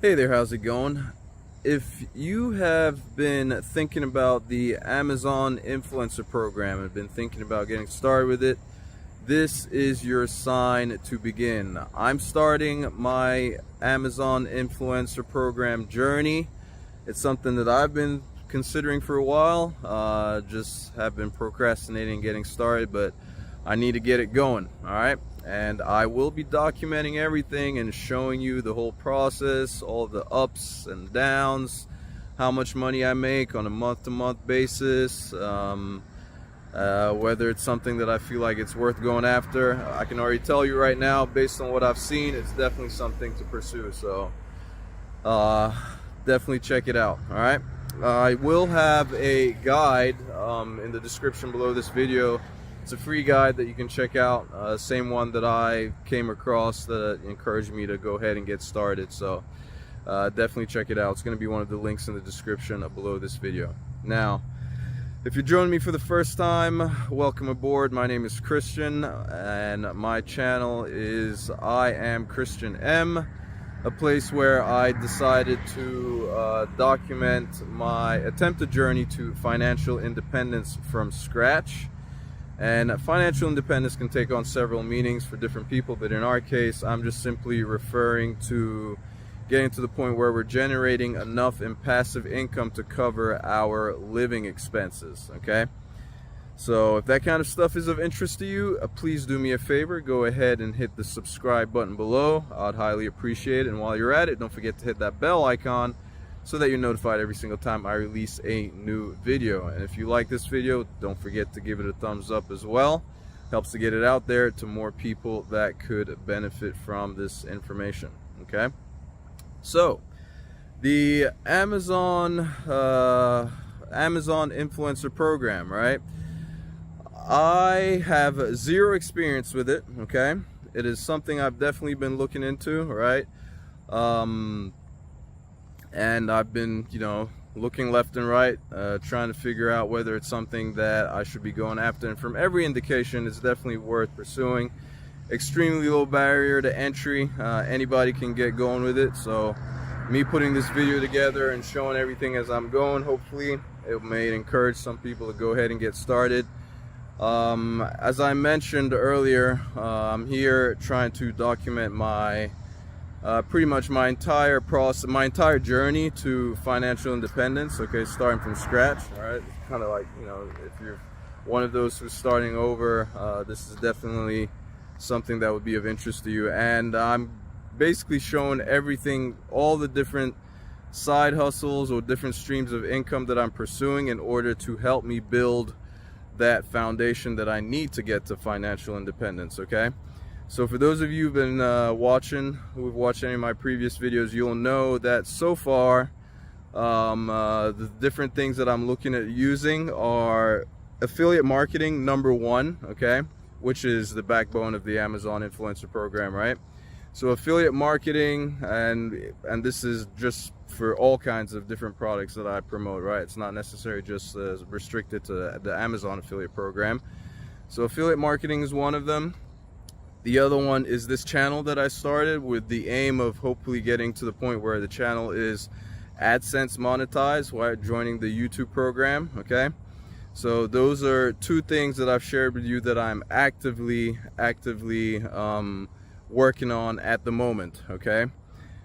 Hey there, how's it going? If you have been thinking about the Amazon influencer program and been thinking about getting started with it, this is your sign to begin. I'm starting my Amazon influencer program journey. It's something that I've been considering for a while, just have been procrastinating getting started, but I need to get it going, all right? And I will be documenting everything and showing you the whole process, all the ups and downs, how much money I make on a month-to-month basis, whether it's something that I feel like it's worth going after. I can already tell you right now, based on what I've seen, it's definitely something to pursue. So definitely check it out. All right, I will have a guide in the description below this video. It's a free guide that you can check out, same one that I came across that encouraged me to go ahead and get started. So definitely check it out. It's going to be one of the links in the description below this video. Now, if you're joining me for the first time, welcome aboard. My name is Christian, and my channel is I Am Christian M, a place where I decided to document my attempted journey to financial independence from scratch. And financial independence can take on several meanings for different people, but in our case, I'm just simply referring to getting to the point where we're generating enough in passive income to cover our living expenses, okay? So if that kind of stuff is of interest to you, please do me a favor, go ahead and hit the subscribe button below. I'd highly appreciate it. And while you're at it, don't forget to hit that bell icon so that you're notified every single time I release a new video. And if you like this video, don't forget to give it a thumbs up as well. Helps to get it out there to more people that could benefit from this information, okay? So the Amazon influencer program, right? I have zero experience with it, okay? It is something I've definitely been looking into, right? And I've been, looking left and right, trying to figure out whether it's something that I should be going after. And from every indication, it's definitely worth pursuing. Extremely low barrier to entry. Anybody can get going with it. So me putting this video together and showing everything as I'm going, hopefully it may encourage some people to go ahead and get started. As I mentioned earlier, I'm here trying to document pretty much my entire process, my entire journey to financial independence, okay, starting from scratch. All right, it's kind of like, if you're one of those who's starting over, this is definitely something that would be of interest to you. And I'm basically showing everything, all the different side hustles or different streams of income that I'm pursuing in order to help me build that foundation that I need to get to financial independence, okay? So for those of you who've been watching, who've watched any of my previous videos, you'll know that so far the different things that I'm looking at using are affiliate marketing, number one, okay, which is the backbone of the Amazon influencer program, right? So affiliate marketing, and this is just for all kinds of different products that I promote, right? It's not necessarily just restricted to the Amazon affiliate program. So affiliate marketing is one of them. The other one is this channel that I started with the aim of hopefully getting to the point where the channel is AdSense monetized while joining the YouTube program, okay? So those are two things that I've shared with you that I'm actively working on at the moment, okay?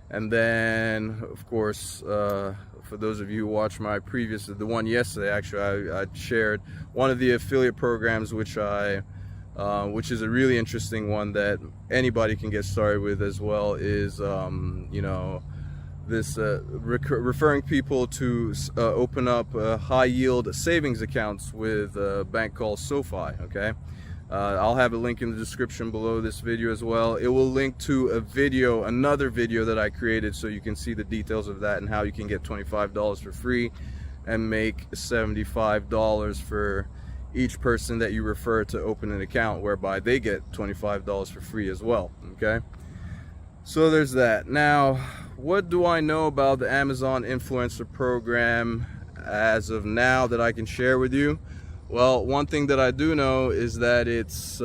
And then, of course, for those of you who watched my previous, the one yesterday, actually, I shared one of the affiliate programs, which is a really interesting one that anybody can get started with as well, is this referring people to open up high yield savings accounts with a bank called SoFi, okay? I'll have a link in the description below this video as well. It will link to another video that I created, so you can see the details of that and how you can get $25 for free and make $75 for each person that you refer to open an account, whereby they get $25 for free as well, okay? So there's that. Now, what do I know about the Amazon influencer program as of now that I can share with you? Well, one thing that I do know is that it's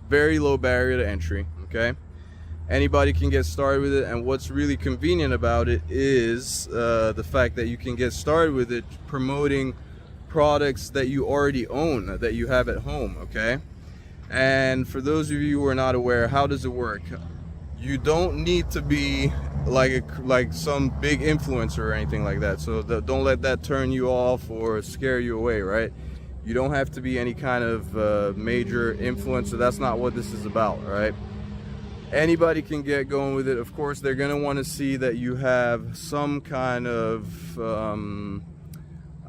very low barrier to entry, okay? Anybody can get started with it, and what's really convenient about it is the fact that you can get started with it promoting products that you already own, that you have at home, okay? And for those of you who are not aware, how does it work? You don't need to be like some big influencer or anything like that, so don't let that turn you off or scare you away, right? You don't have to be any kind of major influencer. That's not what this is about, right? Anybody can get going with it. Of course, they're going to want to see that you have some kind of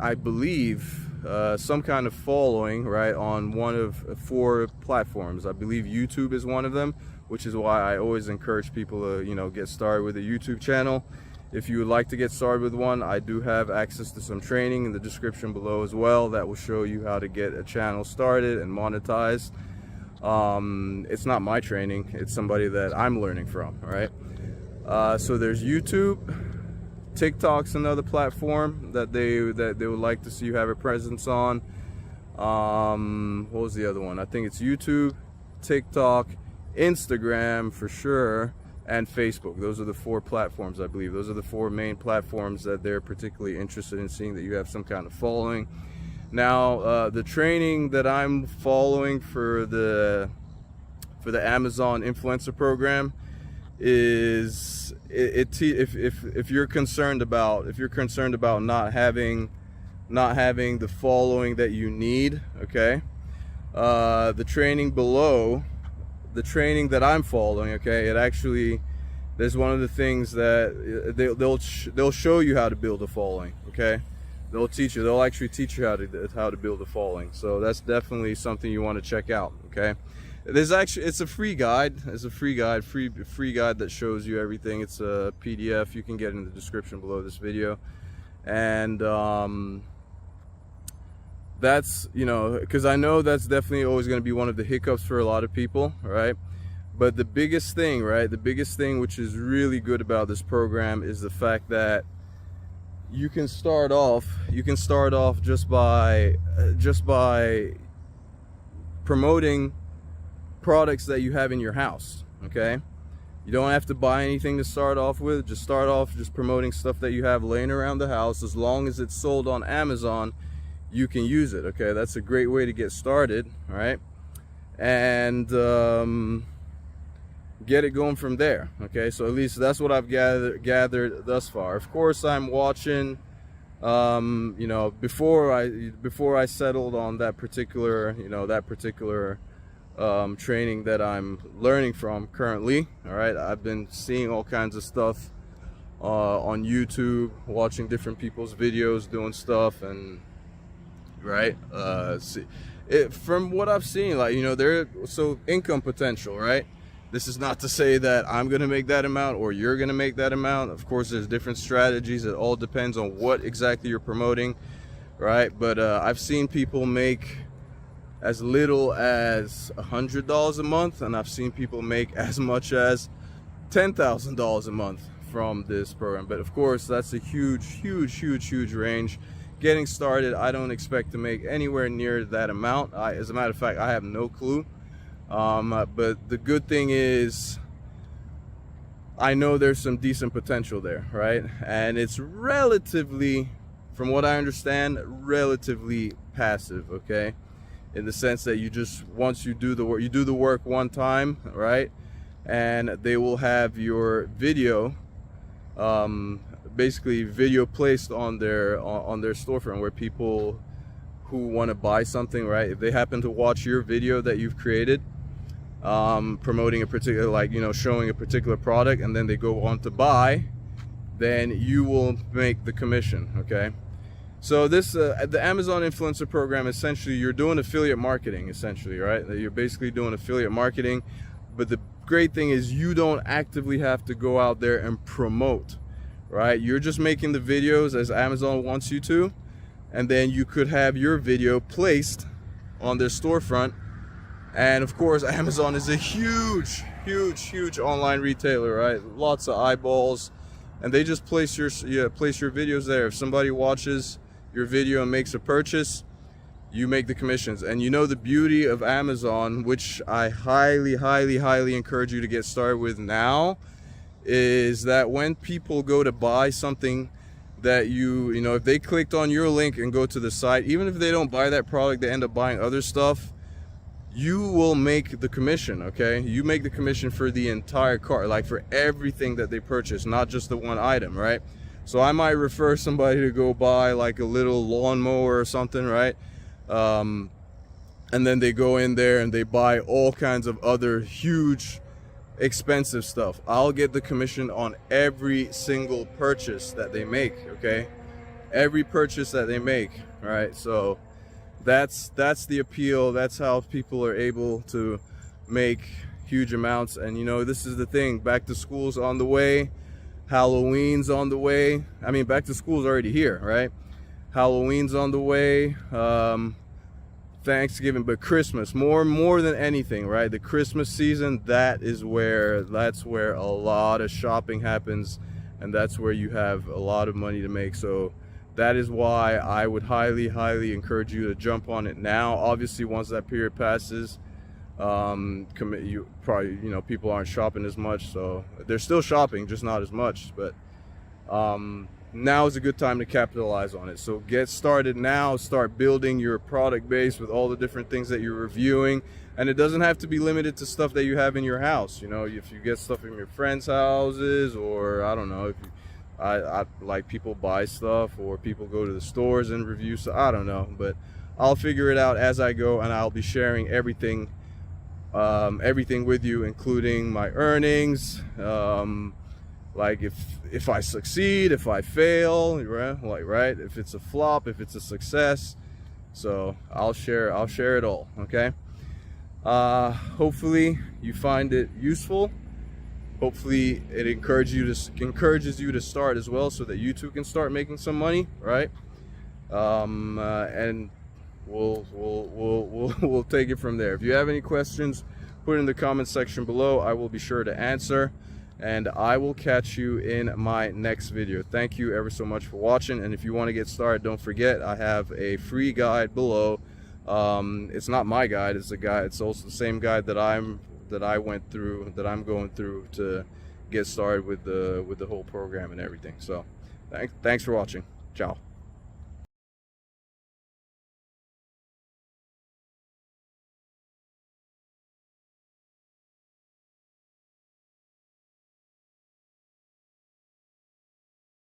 I believe some kind of following, right, on one of 4 platforms. I believe YouTube is one of them, which is why I always encourage people to, you know, get started with a YouTube channel. If you would like to get started with one, I do have access to some training in the description below as well that will show you how to get a channel started and monetized. It's not my training, it's somebody that I'm learning from, right? So there's YouTube. TikTok's another platform that they would like to see you have a presence on. What was the other one? I think it's YouTube, TikTok, Instagram for sure, and Facebook. Those are the 4 platforms, I believe. Those are the 4 main platforms that they're particularly interested in seeing that you have some kind of following. Now, the training that I'm following for the Amazon influencer program is if you're concerned about not having the following that you need, okay, the training below, the training that I'm following, okay, it actually, there's one of the things that they'll show you how to build a following, okay. They'll actually teach you how to build a following. So that's definitely something you want to check out, okay. It's a free guide. It's a free guide that shows you everything. It's a PDF. You can get in the description below this video. And that's, you know, because I know that's definitely always going to be one of the hiccups for a lot of people, right? But the biggest thing, right, the biggest thing which is really good about this program is the fact that you can start off just by promoting products that you have in your house, okay? You don't have to buy anything to start off with. Just start off just promoting stuff that you have laying around the house. As long as it's sold on Amazon, you can use it, okay? That's a great way to get started, right? And get it going from there, okay? So at least that's what I've gathered thus far. Of course, I'm watching, you know, before I settled on that particular, you know, training that I'm learning from currently, all right, I've been seeing all kinds of stuff on YouTube, watching different people's videos doing stuff, and right, from what I've seen, like, you know, so income potential, right? This is not to say that I'm gonna make that amount or you're gonna make that amount. Of course, there's different strategies. It all depends on what exactly you're promoting, right? But I've seen people make as little as $100 a month, and I've seen people make as much as $10,000 a month from this program. But of course, that's a huge range. Getting started, I don't expect to make anywhere near that amount. As a matter of fact, I have no clue. But the good thing is, I know there's some decent potential there, right? And it's relatively, from what I understand, relatively passive, okay? In the sense that once you do the work, you do the work one time, right? And they will have your video, basically video placed on their storefront, where people who want to buy something, right, if they happen to watch your video that you've created, promoting a particular, like, you know, showing a particular product, and then they go on to buy, then you will make the commission, okay? So this, the Amazon influencer program, essentially you're doing affiliate marketing, essentially, right? You're basically doing affiliate marketing, but the great thing is you don't actively have to go out there and promote, right? You're just making the videos as Amazon wants you to, and then you could have your video placed on their storefront. And of course, Amazon is a huge online retailer, right? Lots of eyeballs, and they just place your videos there. If somebody watches your video and makes a purchase, you make the commissions. And you know, the beauty of Amazon, which I highly encourage you to get started with now, is that when people go to buy something that you know, if they clicked on your link and go to the site, even if they don't buy that product, they end up buying other stuff, you will make the commission. Okay, you make the commission for the entire cart, like for everything that they purchase, not just the one item, right? So I might refer somebody to go buy like a little lawnmower or something, right? And then they go in there and they buy all kinds of other huge expensive stuff. I'll get the commission on every single purchase that they make. Okay, every purchase that they make, right? So that's the appeal. That's how people are able to make huge amounts. And you know, this is the thing, back to school's on the way, Halloween's on the way. I mean, back to school's already here, right? Halloween's on the way, Thanksgiving, but Christmas more than anything, right? The Christmas season, that's where a lot of shopping happens, and that's where you have a lot of money to make. So that is why I would highly encourage you to jump on it now. Obviously, once that period passes, you probably, you know, people aren't shopping as much, so they're still shopping, just not as much. But now is a good time to capitalize on it. So get started now. Start building your product base with all the different things that you're reviewing. And it doesn't have to be limited to stuff that you have in your house. You know, if you get stuff from your friends' houses, or I don't know, if you, I like, people buy stuff, or people go to the stores and review, so I don't know, but I'll figure it out as I go, and I'll be sharing everything with you, including my earnings, like if I succeed, if I fail, right, if it's a flop, if it's a success. So I'll share it all. Okay, hopefully you find it useful. Hopefully it encourages you to start as well, so that you too can start making some money, right? And we'll take it from there. If you have any questions, put it in the comment section below. I will be sure to answer, and I will catch you in my next video. Thank you ever so much for watching. And if you want to get started, don't forget, I have a free guide below. It's not my guide, it's also the same guide that I'm going through to get started with the whole program and everything. So thanks for watching. Ciao.